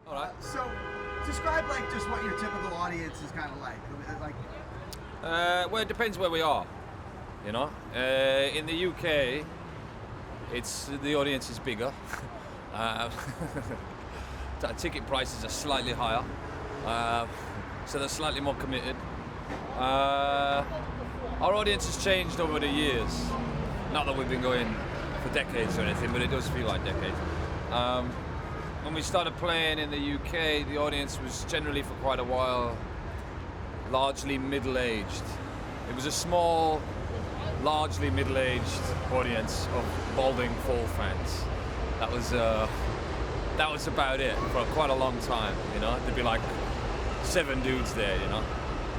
All right. So, describe like just what your typical audience is kind of like. Like, Well, it depends where we are. You know, in the UK, the audience is bigger. Ticket prices are slightly higher, so they're slightly more committed. Our audience has changed over the years. Not that we've been going for decades or anything, but it does feel like decades. When we started playing in the UK, the audience was generally for quite a while largely middle-aged. It was a small, largely middle-aged audience of Balding Fall fans. That was about it for quite a long time, you know. There'd be like 7 dudes there, you know,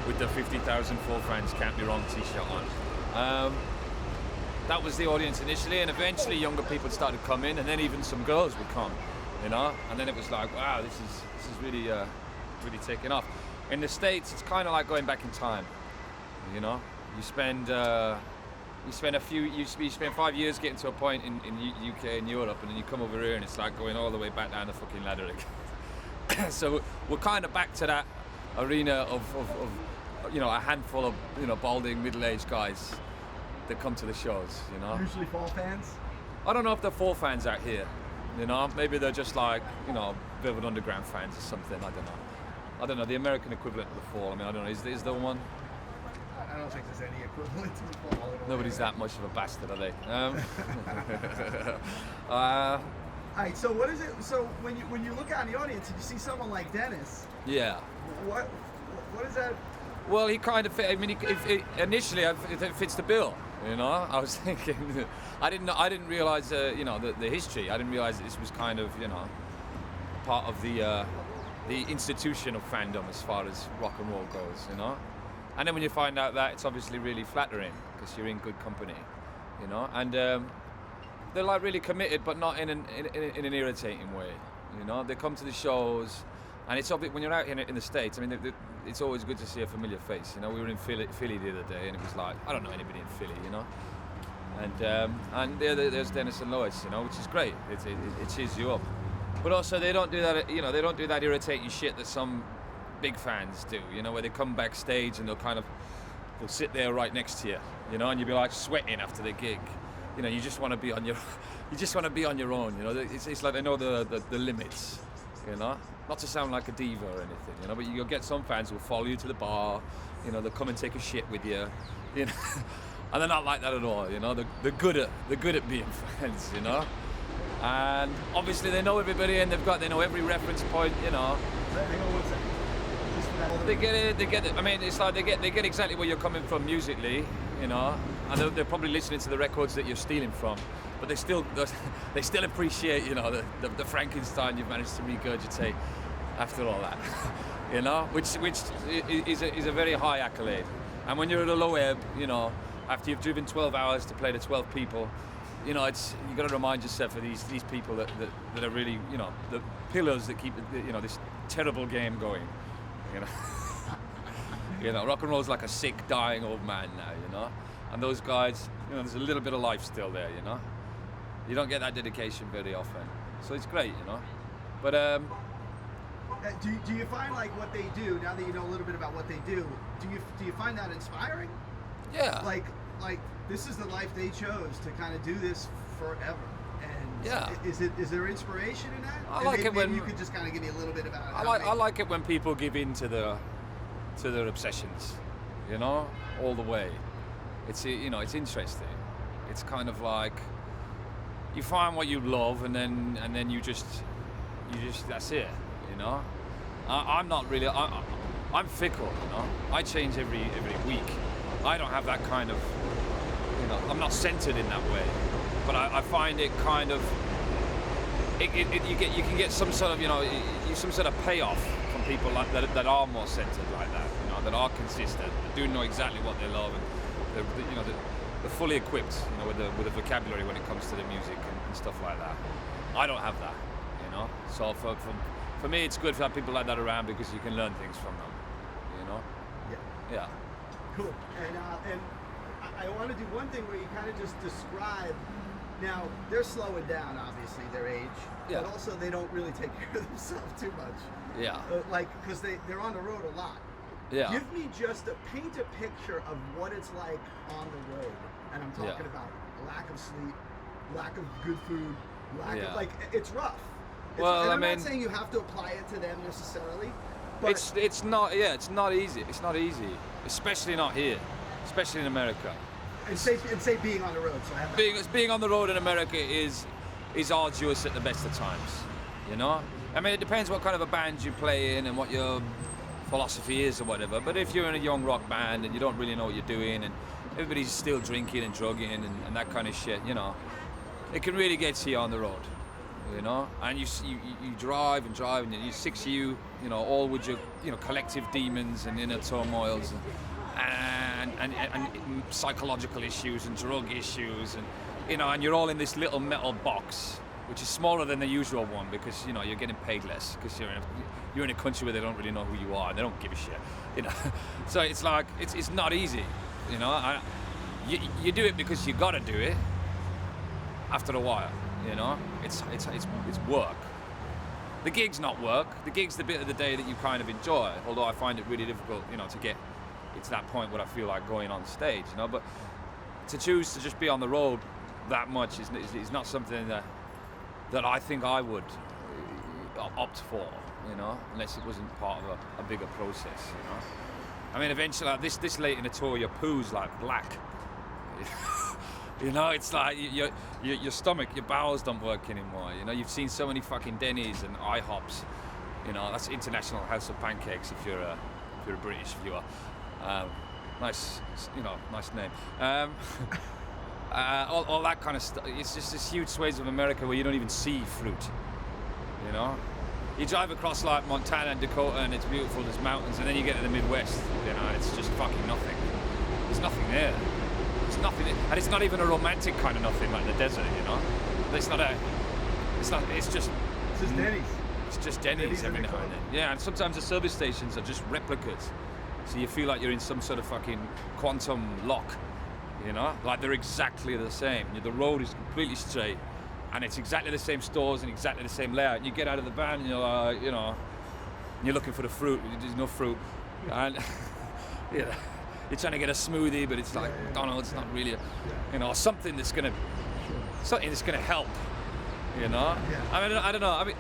with the 50,000 Fall fans can't be wrong t-shirt on. That was the audience initially, and eventually younger people started coming, and then even some girls would come, you know. And then it was like, wow, this is really really taking off. In the States, it's kind of like going back in time, you know. You spend 5 years getting to a point in UK and Europe, and then you come over here and it's like going all the way back down the fucking ladder again. So we're kind of back to that arena of you know, a handful of, you know, balding middle-aged guys that come to the shows, you know. usually Fall fans. I don't know if they're Fall fans out here, you know. Maybe they're just like, you know, Velvet Underground fans or something. I don't know. The American equivalent of the Fall. I mean, I don't know. Is there one? I don't think there's any equivalent to the Fall. Nobody's that much of a bastard, are they? All right. So what is it? So when you look out in the audience and you see someone like Dennis, Yeah. what is that? Well, he kind of fit. I mean, initially it fits the bill. You know, I was thinking, I didn't realize, you know, the history. I didn't realize this was kind of, you know, part of the institution of fandom as far as rock and roll goes. You know, and then when you find out that, it's obviously really flattering because you're in good company. You know, and they're like really committed, but not in an irritating way. You know, they come to the shows. And it's obvious when you're out here in the States. I mean, it's always good to see a familiar face. You know, we were in Philly the other day, and it was like, I don't know anybody in Philly, you know. And there's Dennis and Lois, you know, which is great. It cheers you up. But also, they don't do that. You know, they don't do that irritating shit that some big fans do. You know, where they come backstage and they'll sit there right next to you, you know, and you'll be like sweating after the gig. You know, you just want to be on your own. You know, it's like they know the limits. You know, not to sound like a diva or anything, you know, but you'll get some fans who will follow you to the bar, you know, they'll come and take a shit with you, you know, and they're not like that at all, you know. They're good at being friends, you know, and obviously they know everybody and they know every reference point, you know. They get it. I mean, it's like they get exactly where you're coming from musically, you know, and they're probably listening to the records that you're stealing from. But they still appreciate, you know, the Frankenstein you've managed to regurgitate after all that, you know, which is a very high accolade. And when you're at a low ebb, you know, after you've driven 12 hours to play to 12 people, you know, you got to remind yourself of these people that are really, you know, the pillars that keep, you know, this terrible game going, you know. You know, rock and roll is like a sick, dying old man now, you know, and those guys, you know, there's a little bit of life still there, you know. You don't get that dedication very often, so it's great, you know. But do you find like what they do, now that you know a little bit about what they do you find that inspiring? Yeah. Like this is the life they chose to kind of do this forever. And yeah. Is there inspiration in that? I like it when you could just kind of give me a little bit about it. I like it when people give in to their obsessions, you know, all the way. It's, you know, it's interesting. It's kind of like you find what you love, and then you just that's it, you know. I'm not really. I'm fickle, you know. I change every week. I don't have that kind of, you know. I'm not centered in that way, but I find it kind of. You can get some sort of, you know, some sort of payoff from people like that are more centered like that, you know, that are consistent, that do know exactly what they love, and they're fully equipped, you know, with the vocabulary when it comes to the music and stuff like that. I don't have that, you know. So for me, it's good to have people like that around because you can learn things from them, you know. Yeah. Cool. And I want to do one thing where you kind of just describe Now they're slowing down, obviously, their age, Yeah. but also they don't really take care of themselves too much. Yeah. Like, because they're on the road a lot. Yeah. Give me paint a picture of what it's like on the road, and I'm talking about lack of sleep, lack of good food, lack of, like, it's rough. Well, and I I'm mean, not saying you have to apply it to them necessarily, but it's not easy. It's not easy, especially not here, especially in America. and say being on the road. So I have that. Being on the road in America is arduous at the best of times. You know, I mean, it depends what kind of a band you play in and what your philosophy is or whatever. But if you're in a young rock band and you don't really know what you're doing and everybody's still drinking and drugging and that kind of shit, you know, it can really get to you on the road. You know, and you drive and you six you know, all with your, you know, collective demons and inner turmoils and psychological issues and drug issues, and you know, and you're all in this little metal box, which is smaller than the usual one because, you know, you're getting paid less because you're in a country where they don't really know who you are and they don't give a shit, you know. So it's like it's not easy, you know. You do it because you got to do it. After a while, you know, it's work. The gig's not work. The gig's the bit of the day that you kind of enjoy. Although I find it really difficult, you know, to get to that point where I feel like going on stage, you know. But to choose to just be on the road that much is not something that I think I would opt for, you know, unless it wasn't part of a bigger process, you know. I mean, eventually, like this late in the tour, your poo's like black. You know, it's like your stomach, your bowels don't work anymore. You know, you've seen so many fucking Denny's and IHOPs. You know, that's International House of Pancakes if you're a British viewer. Nice, you know, nice name. All that kind of stuff. It's just this huge swathes of America where you don't even see fruit. You know, you drive across like Montana and Dakota and it's beautiful. There's mountains, and then you get to the Midwest. You know, and it's just fucking nothing. There's nothing there. It's nothing, and it's not even a romantic kind of nothing like the desert, you know. It's just Denny's. It's just Denny's every now and then. Yeah, and sometimes the service stations are just replicas, so you feel like you're in some sort of fucking quantum lock, you know, like they're exactly the same. The road is completely straight, and it's exactly the same stores and exactly the same layout. And you get out of the van, and you're like, you know, you're looking for the fruit. There's no fruit, and yeah. You're trying to get a smoothie, but it's like McDonald's, not really, you know, something that's gonna help, you know. Yeah. I mean, I don't know. I mean,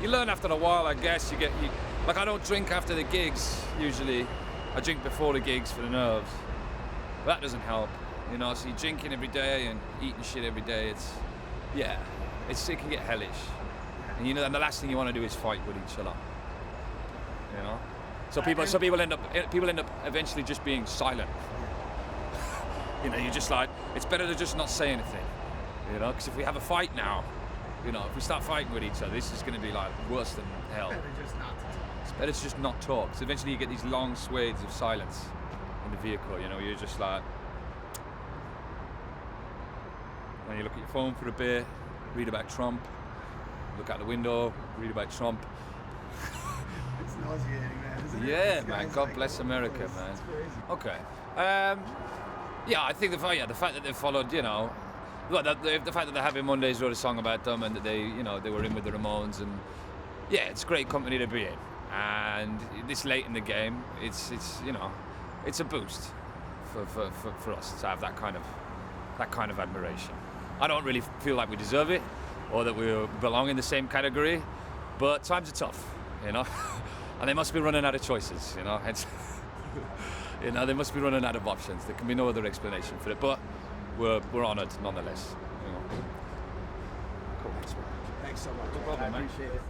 you learn after a while, I guess. Like, I don't drink after the gigs usually. I drink before the gigs for the nerves. But that doesn't help, you know. So you're drinking every day and eating shit every day. It can get hellish, and you know, and the last thing you want to do is fight with each other, you know. So people end up eventually just being silent. You know, you're just like, it's better to just not say anything. You know, because if we have a fight now, you know, if we start fighting with each other, this is going to be like worse than hell. It's better to just not talk. Because eventually you get these long swathes of silence in the vehicle. You know, you're just like, and you look at your phone for a bit, read about Trump, look out the window, read about Trump. It's nauseating, man. Isn't it? Yeah, This man. guy's God like bless all America, over the place. man. It's crazy. Okay. Yeah, I think the fact that they followed, you know, well, the fact that the Happy Mondays wrote a song about them and that they, you know, they were in with the Ramones, and yeah, it's great company to be in. And this late in the game, it's you know, it's a boost for us to have that kind of admiration. I don't really feel like we deserve it or that we belong in the same category, but times are tough, you know. And they must be running out of choices, you know. You know, they must be running out of options. There can be no other explanation for it. But we're honoured nonetheless. You know. Cool. Thanks so much. No problem, I man. appreciate it.